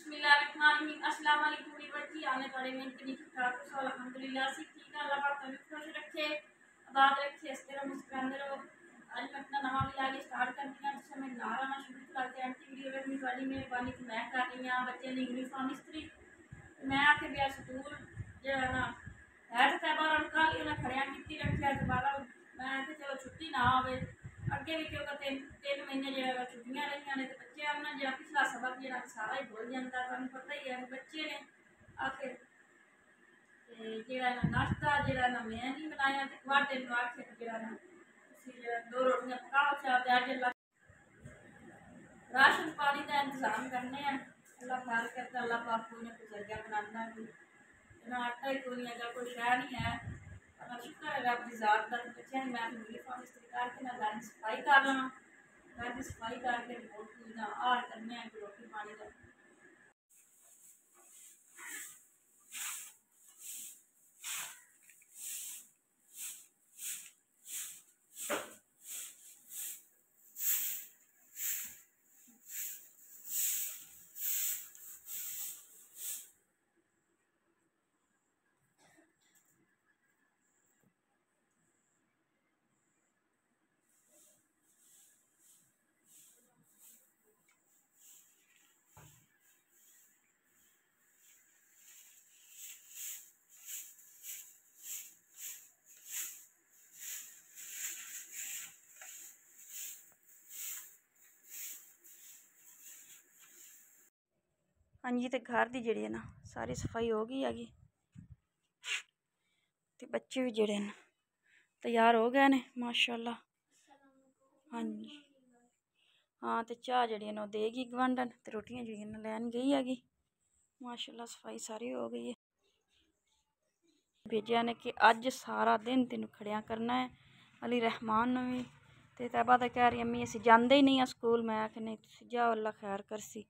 बिस्मिल्लाहिर्रहमानिर्रहीम। अस्सलाम वालेकुम वीवर की आने वाले में इतनी खराब तो अल्हम्दुलिल्लाह से ठीक है। अल्लाह पाक तुम्हें खुश रखे, आबाद रखे, हंसते रहो, मुस्कुराते रहो। आज मैं अपना नवा व्लॉग स्टार्ट कर दिया जिससे मैं ना रहना शुरू करते हैं। वीडियो में वाली मेहरबानी तो मैं कर रही हूँ। बच्चे ने यूनिफॉर्म इस्त्री मैं आके भी स्कूल जो है ना है तो बारह निकाल उन्हें खड़िया की रखा दोबारा मैं चलो छुट्टी ना आवे अगे भी क्योंकि तीन महीने जो छुट्टियां रही ने तो बच्चे अपना जो पिछला सबक जो सारा ही भूल जाता। तुम पता ही है बच्चे ने आखिर जो नाश्ता जो मैं नहीं बनाया तो गुआढ़े आखिर जो दो रोटियां पकाओ चाह राशन पानी का इंतजाम करने हैं। अल्लाह ख्याल करता अल्लाह पाक को उन्हें गुजरिया बनाना भी ना आटा ही कोई अगर कोई शह नहीं है और शुक्र है रब की ज़ात का बच्चे मैं यूनिफॉर्म इस्त्री करके ना घर की सफाई कर लवां। घर की सफाई करके रोटी ना हार करने रोटी पानी का हाँ जी। तो घर की जी ना सारी सफाई हो गई हैगी तो बच्चे भी जड़े न तैयार हो गए ने माशाल्लाह। हाँ जी। हाँ तो चाह जी देगी गवांढन तो रोटियां जी लैन गई हैगी माशाल्लाह। सफाई सारी हो गई है। भेजा ने कि अज सारा दिन तेन खड़िया करना है अली रहमान ने भी तो तैबा तो कह रही अम्मी असी जाते ही नहीं है स्कूल। मैं आख नहीं तुम जाओ अल्लाह खैर करसी।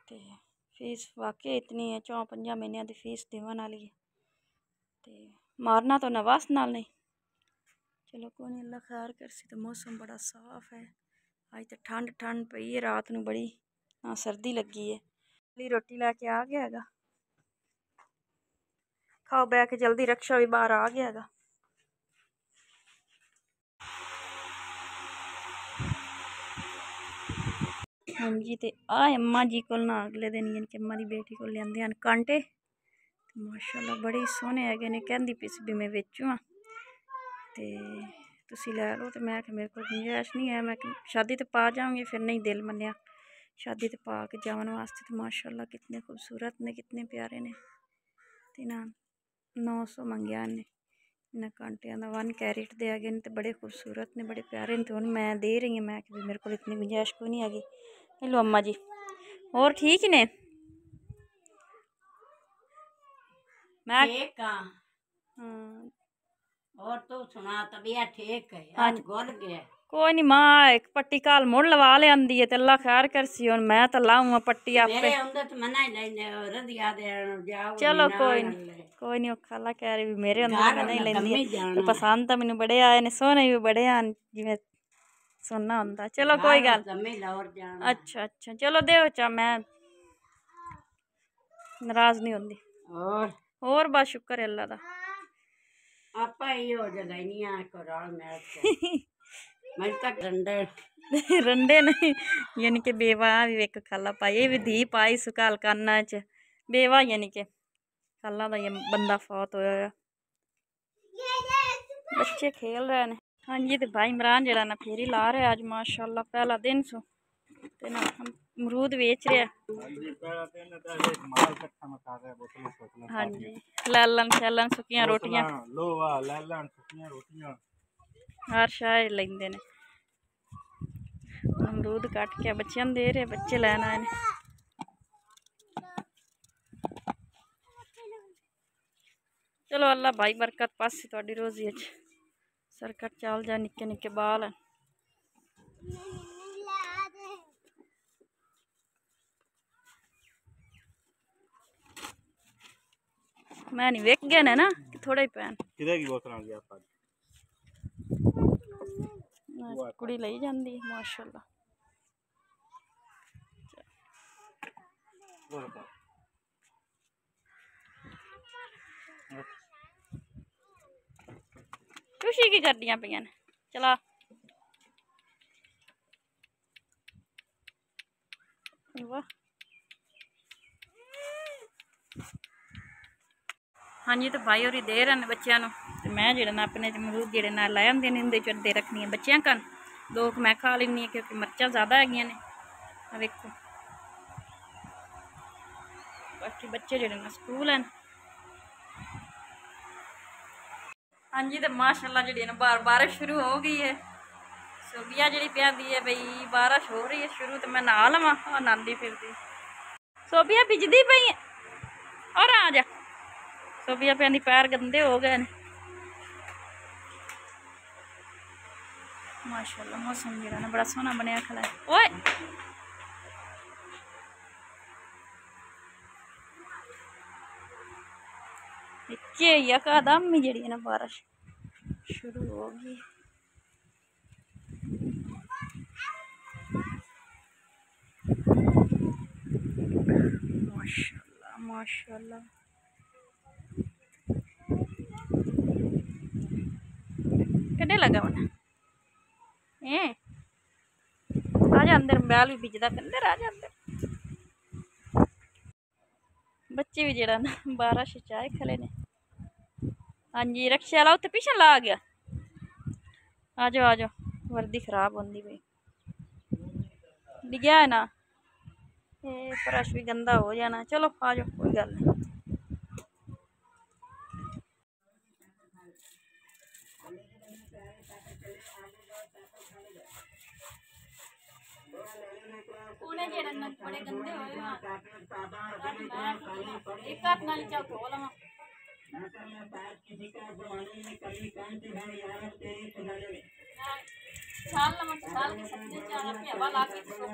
तो फीस वाकई इतनी है 4-5 महीनों की फीस देवन वाली है तो मारना तो नवास नाल नहीं। चलो कोई नहीं अल्लाह खैर करसी। तो मौसम बड़ा साफ है अज तो ठंड ठंड पई है रात नू बड़ी ना सर्दी लगी है। रोटी लैके आ गया है खाओ बह के जल्दी रक्षा भी बाहर आ गया है। हाँ जी। तो आ अम्मा जी को ना अगले दिन यानी कि अम्मा की बेटी को लियाते हैं कांटे माशाल्लाह बड़े सोहने है ने। कहती पी सी भी मैं बेचू हाँ तो तुसी लै लो। तो मैं मेरे को गुंजाइश नहीं है मैं शादी तो पा जाऊँगी फिर नहीं दिल मन्या शादी तो पा के जावन वास्ते। तो माशाल्लाह कितने खूबसूरत ने कितने प्यारे ने। तो ना 900 मंगया ने इन्हें कांटिया का 1 कैरेट दे गए तो बड़े खूबसूरत ने बड़े प्यारे ने। तो हूँ मैं दे रही हूँ मैं कि मेरे को इतनी गुंजाइश कोई नहीं हैगी। हेलो अम्मा जी और ठीक ने मैं ठीक हाँ। हाँ और तू सुना तबीयत ठीक है? हाँ आज गोल गया कोई नहीं माँ एक पट्टी काल मुड़ लवा ले आंदी है तो अल्लाह खैर करसी। और मैं तो लाऊँ पट्टी आपे मेरे अंदर तो मना ही लेने रदिया दे जाओ चलो कोई निनान ले कोई नहीं खाला कह रही भी मेरे अंदर घर मैंने ही न लेंदी है गम्मी तो जाना पसंद तो मैंने बड़े आए ने सोने भी बड़े आन जिवें सोना होंदा। चलो कोई घर गल गम्मी लाहौर जाना अच्छा अच्छा चलो देओ चा मैं नाराज नहीं होंदी। और बस शुक्र है अल्लाह दा आपा ही हो जगह को राल मैच को मैं तक रंडे रंडे नहीं यानी कि बेवा भी एक खाला पाई ये भी धी पाई सुकाल काना च बेवा यानी कि खाला दा ये बंदा फौत होया। बच्चे खेल रहे हैं। हाँ जी। तो भाई इमरान जरा ना फेरी ला रहे आज माशाल्लाह पहला दिन सो ते ना अमरूद बेच रहे। हाँ जी लैलन शैलन सुक्कियां रोटियां हर शाह लेंदे ने। अमरूद कट के बच्चों दे रहे बच्चे लैन आए ने। चलो अल्लाह भाई बरकत पासी थोड़ी रोजी सरकट चल जाए निक्के निक्के बाल हैं। मैं नहीं वेख गया ना थोड़ा ही पैन कुड़ी ली जाती माशाल्लाह। खुशी की करदियां पियां ने चला वाह हाँ जी तो भाई होरी दे रहे बच्चों तो मैं जो अपने अमरूद जो लाए होंगे ने उन्हें दे रखनी है बच्चों कन दो मैं खा लेनी क्योंकि मिर्चा ज़्यादा है वेखो बाकी बच्चे जो स्कूल हैं हाँ जी तो माशाल्लाह जी बार बारिश शुरू हो गई है सोबिया जी प्यादी है बई बारिश हो रही है शुरू तो मैं नहा लवा और नहाती फिरती सोबिया भिजदी पई है और आ जा सोबिया प्यादी पैर गंदे हो गए माशाल्लाह मौसम जो बड़ा सोहना बनया खड़ा है ओए यकदम ही जी बारिश शुरू हो गई माशाल्लाह माशाल्लाह कड़े लगा बना आजा अंदर बैल भी भिजदा अंदर आजा अंदर बच्चे भी जरा ना बारिश चाहे खले ने हाँ जी रक्शे वाला उत्ते पीछे ला गया आ जाओ वर्दी खराब होंदी पई डिग्या है ना ये फर्श भी गंदा हो जाना चलो आ जाओ कोई गल नहीं बड़े गंदे हो एक हाथ नाल चल धो लवा छाल लवा छाल के सब्जी चाह पे हवा ला के सूख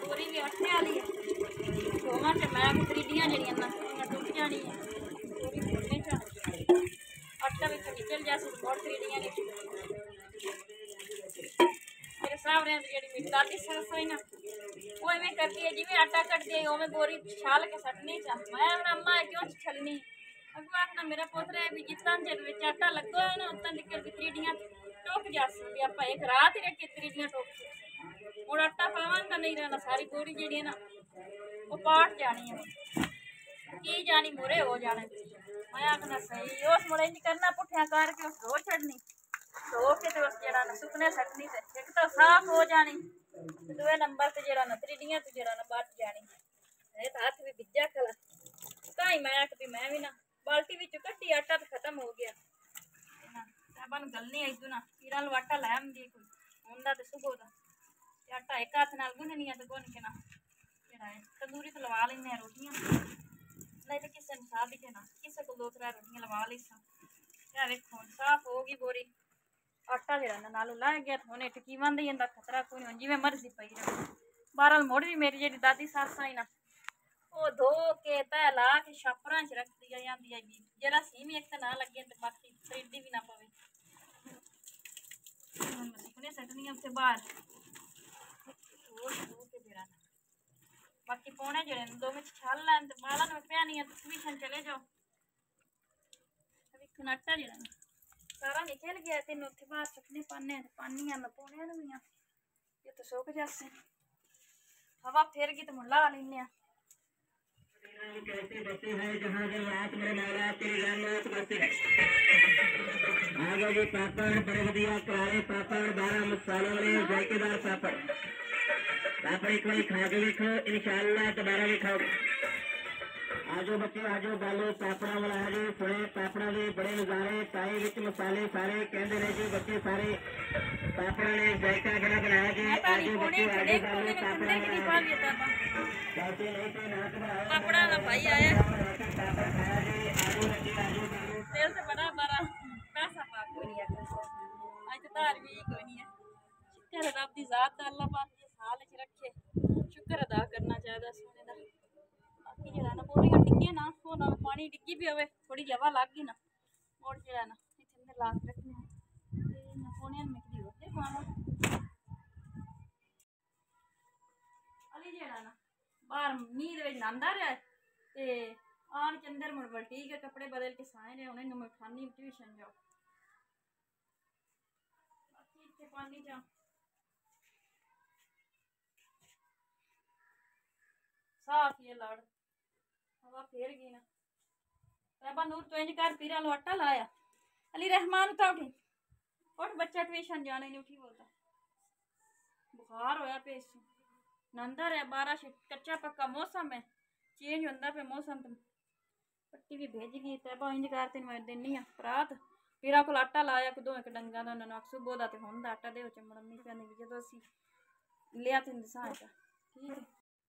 बोरी भी अट्ठे वाली है 2 घंटे मैं त्रीडियां जड़ियां ना टुट जानी है पूरी खोलने च आटा भी निकल जैसे बहुत त्रीडियां ने मेरे सामने जी मेरी दादी सस है ना वो इवें करती है जिवें आटा कटती है उवें बोरी छाल के सटनी चा मैं अम्मा क्यों छलनी अगवा आखना मेरा पोतरा है भी जितना चेर विच आटा लगो है ना उतना निकल के त्रीडियां टोक जासी भी आप एक रात ही रख के त्रीडियां टोक और आटा पावांगा नहीं रहना सारी बोरी जी ना वो पाट जानी है की जानी मुरे हो जाने मैं आखना सही उस मुरे नहीं करना पुठिया करके उस धो छड़नी धो के तो उस जरा सुकने सटनी ते एक तो साफ हो जानी दूए नंबर ते जरा त्रीडियां ते जरा बच जानी है तो हाथ भी भिजा खला कहीं मैं आख भी मैं भी ना बाल्टी विच कट्टी आटा तो खत्म हो गया साबन गलनी आई तू ना कीड़ा लो आटा लै आंदी कोई हुंदा ते सुबह दा आटा एक हाथ नाल गुन्ननी ते गुन्न के ना जेड़ा है तंदूरी तो लवा लेने हैं रोटियां नहीं तो किसी ने साथ दिखे ना किसी को 2-3 रोटियां लवा ली सा क्या देखो साफ होगी बोरी आटा जरा नाल ला गया हुणे टिकी वंद ही इंदा खतरा कोई नहीं जिवें मर्जी पई रहे बहरहाल मुड़ भी मेरी जेडी दादी सास आई ना वो धो के तह ला के छापरां च रख दिया जांदी है जी जरा सीम एक तो ना लगे तो बाकी खरीदी भी ना पवे सुकने सटनी उससे बाहर बाकी पौने जड़े 2 में छाल लैन तो बाला में पिया नहीं है ट्यूशन चले जाओ अभी आटा जड़ा सारा निकल गया तेन उत्थे बाहर सुकने पाने पानी मैं पौने भी ये तो सुक जासे हवा फिर गई तो मुला लेने कैसे बसे हैं जहाँ जब रात मेरे माला तेरी रात करते हैं आगे जी पापड़ बड़े बढ़िया करारे पापड़ 12 मसालों वाले जायकेदार पापड़ पापड़ एक बार खा के देखो इंशाल्लाह दोबारा भी खाओगे आजो बच्चे आजो गालो पापड़ा वाला आजो सुने पापड़ा के बड़े नजारे पाए विच मसाले सारे कहते रहे जी बच्चे सारे पापड़ा ने जायका बड़ा बनाया जी आजो बच्चे आजो गालो पापड़ा पापड़ा का भाई आया तेल से बड़ा बड़ा पैसा पाक कोई नहीं आज तो तार भी कोई नहीं है शुक्र है रब दी जात दा अल्लाह पाक ये साल च रखे शुक्र अदा करना ये ना हो ना पानी डिग्गी भी होवे थोड़ी हवा लग गई ना और जेड़ा ना इथे अंदर ला के रखने ते ना कोने में की होते पाना अली जेड़ा ना बाहर मींह दे विच नंदा रहा ते आन के अंदर मुड़ ठीक है कपड़े बदल के साए ने उन्हें मैं खानी ट्यूशन जाओ बाकी इथे पानी जा साफ ये लड़ हवा फेर गई ना रहबा नूर तो इंज कर पीरा लो आटा लाया अली रहमान उठा उठी उठ बच्चा ट्यूशन जाने नहीं उठी बोलता बुखार होया पे इससे नंदा है बारिश कच्चा पक्का मौसम है चेंज होंदा पे मौसम तो पट्टी भी भेज गई तैबा इंज कर तेन मैं देनी आ रात पीरा को आटा लाया को दो एक डंगा दा उन्होंने सुबह दा ते हुंदा आटा दे चमड़ नहीं पैंदी जदों असी लिया तेन दसा ठीक है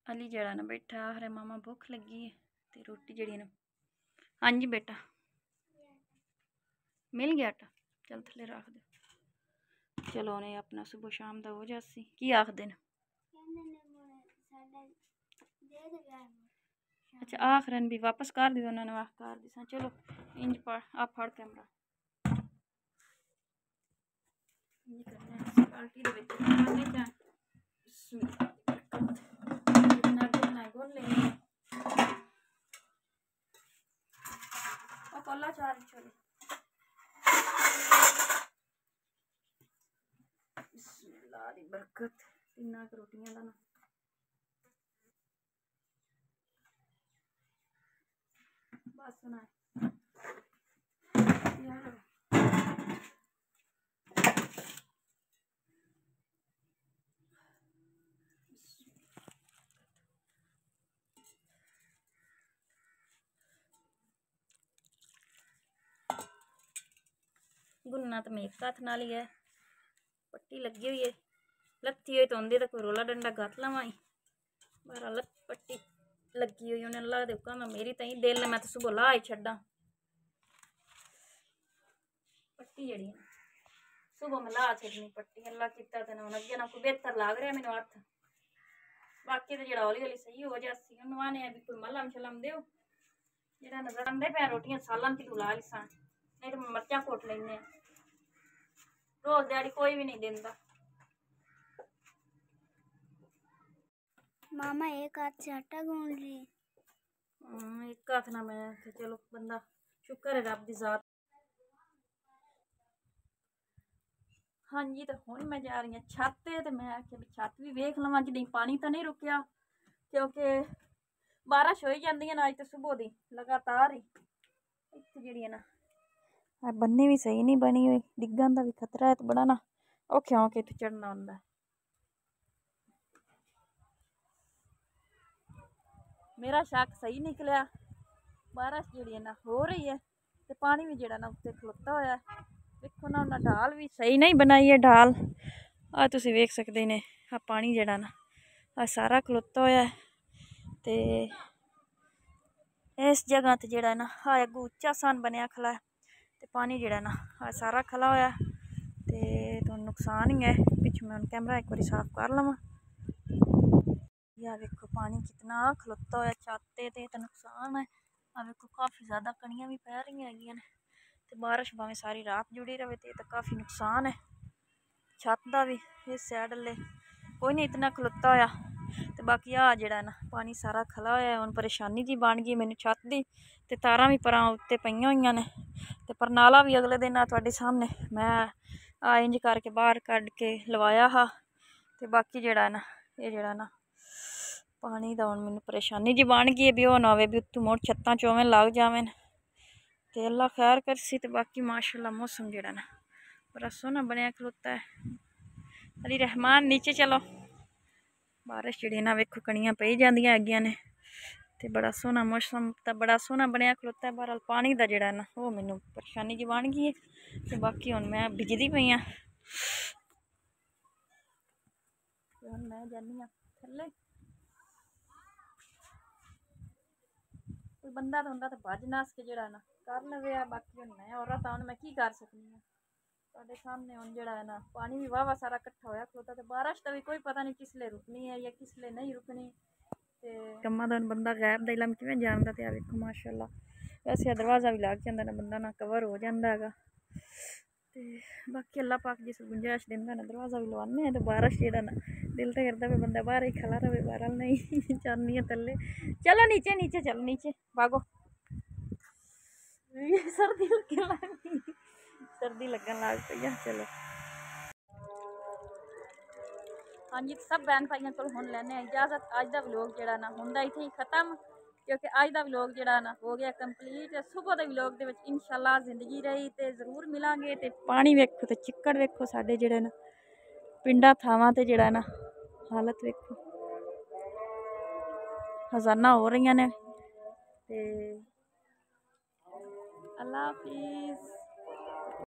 अली जेड़ा ना बैठा हरे मामा भुख लगी है ते रोटी जेड़ी ना हाँ जी बेटा मिल गया आटा चल थले रख दे चलो उन्हें अपना सुबह शाम का हो जासी की आखदे न अच्छा आखरन भी वापस कर दी उन्होंने वाह कर दी चलो इंज पढ़ आप फड़ कैमरा बाल्टी दे विच पानी चा गोल लेंगे और कोला चार छोड़ी बिस्मिल्लाह दी बरकत इन्ना रोटियां दा ना बस ना यार गुन्ना तो मैं एक हाथ नाल ही है पट्टी लगी हुई है लत्ती हुई तो आंदी तो कोई रोला डंडा गत लवा ही बारा लत पट्टी लगी हुई उन्हें अल्लाह दे हुक्म मेरी तई दिल ने मैं तो सुबह ला ही छड्डा पट्टी जड़ी सुबह मैं ला छड्डनी पट्टी अल्लाह किता ते ना अगे ना कोई बेहतर लग रहा मैनू हथ बाकी तो जड़ा हौली हौली सही हो जासी नवाने भी कोई मलम शलम दो जेड़ा नजर आंदे पे रोटियां सालन की ला लिसा नहीं तो मर्चा कोट लेने रोज दिहाड़ी कोई भी नहीं देता मामा एक हाथ से आटा गूंद ली एक हाथ ना मैं चलो बंदा शुक्र है रब दी जात हाँ जी तो हुण मैं जा रही हूँ छत ते ते मैं आखिया छत भी वेख लवां कि नहीं पानी तो नहीं रुकिया क्योंकि बारिश हो जाती है ना अज तो सुबह दी लगातार ही इत्थे जिहड़ी है ना बन्नी भी सही नहीं बनी हुई डिग्गन का भी खतरा है तो बड़ा ना औखे औखे इत्थे चढ़ना होंदा है मेरा शक सही निकलिया बारिश जिहड़ी है ना हो रही है तो पानी भी जिहड़ा ना उत्ते खलोता होया है देखो ना उन्हें ढाल भी सही नहीं बनाई है ढाल आ तुसीं वेख सकदे ने आ पानी जिहड़ा ना आ सारा खलोता होया है ते इस जगह ते जिहड़ा ना आ अग्गों उच्चा सन बनया खला है ते पानी जिहड़ा ना आ सारा खला होया ते तुहानूं नुकसान ही है पिछू मैं कैमरा एक बारी साफ कर लवां या देखो पानी कितना खलोता होया छत ते नुकसान है आ देखो काफ़ी ज़्यादा कणियां भी पै रही हैगियां ने ते बारिश भावें सारी रात जुड़ी रहे तो काफ़ी नुकसान है छत का भी इस साइड ले कोई नहीं इतना खलोता होया तो बाकी आ जिहड़ा ना पानी सारा खला होया हुण परेशानी जी बन गई मैनू छत दी ते तारां भी परां उत्ते पईयां होईयां ने ते परनाला भी अगले दिन तुहाडे सामने मैं इंज करके बाहर कढ के लवाया हा ते बाकी जिहड़ा ना ये जिहड़ा ना पानी दा हुण मैनू परेशानी जी बन गई भी ओह ना होवे भी उत्तों मुड़ छत्तां चोवें लग जावें ते अल्लाह खैर करसी ते बाकी माशाअल्लाह मौसम जिहड़ा ना बड़ा सोहना बनया खलोता है अली रहमान नीचे चलो बारिश जिहड़ी ना वेखो कणियां पई जांदियां हैगियां ने ते बड़ा सोहना मौसम ते बड़ा सोहना बनया खलोता है बहरहाल पानी दा जिहड़ा ना ओह मैनू परेशानी जी बन गई है ते बाकी हुण मैं भिजदी पई आं हुण मैं जानी आं थल्ले कोई बंदा तो होंदा तो भज नस के जिहड़ा ना कर लवे बाकी हुण मैं औरत आं मैं की कर सकनी आं तुहाडे सामने हुण जिहड़ा है ना पानी भी वाहवा सारा कट्ठा होया खलोता ते बारिश का भी कोई पता नहीं किसले रुकनी है या किसले नहीं रुकनी ਤੇ ਕੰਮਾਂ ਦਾ ਬੰਦਾ ਗਾਇਬ ਦਾ ਇਲਮ ਕਿਵੇਂ ਜਾਣਦਾ। ਤੇ ਆ ਵੇਖੋ ਮਾਸ਼ਾਅੱਲਾ, ਵੈਸੇ ਦਰਵਾਜ਼ਾ ਵੀ ਲੱਗ ਜਾਂਦਾ ਨਾ, ਬੰਦਾ ਨਾ ਕਵਰ ਹੋ ਜਾਂਦਾ ਹੈਗਾ। ਤੇ बाकी अल्लाह पाक जिस गुंजाइश देंदा ना दरवाज़ा भी लवाने हैं। तो बारिश जेड़ा ना दिल तो करता है बंदा बाहर ही खड़ा रहे, बाहर नहीं चाहनी है थल्ले। चलो नीचे नीचे, चलो नीचे भागो। सर्दी लगन लग पई है। चलो हाँ जी, सब बहन भाइयों को हुण लैने इजाजत। अज का व्लॉग जेड़ा ना हुंदा इत्थे ही खत्म, क्योंकि अज का व्लॉग जेड़ा ना हो गया कंप्लीट। सुबह के व्लॉग दे विच इंशाअल्लाह जिंदगी रही तो जरूर मिलांगे। तो पानी वेखो तो चिक्कड़ वेखो साडे जेड़े ना पिंडा थावां ते जेड़ा ना हालत वेखो, खजाना हो रही ने। ते अल्लाह हाफिज़।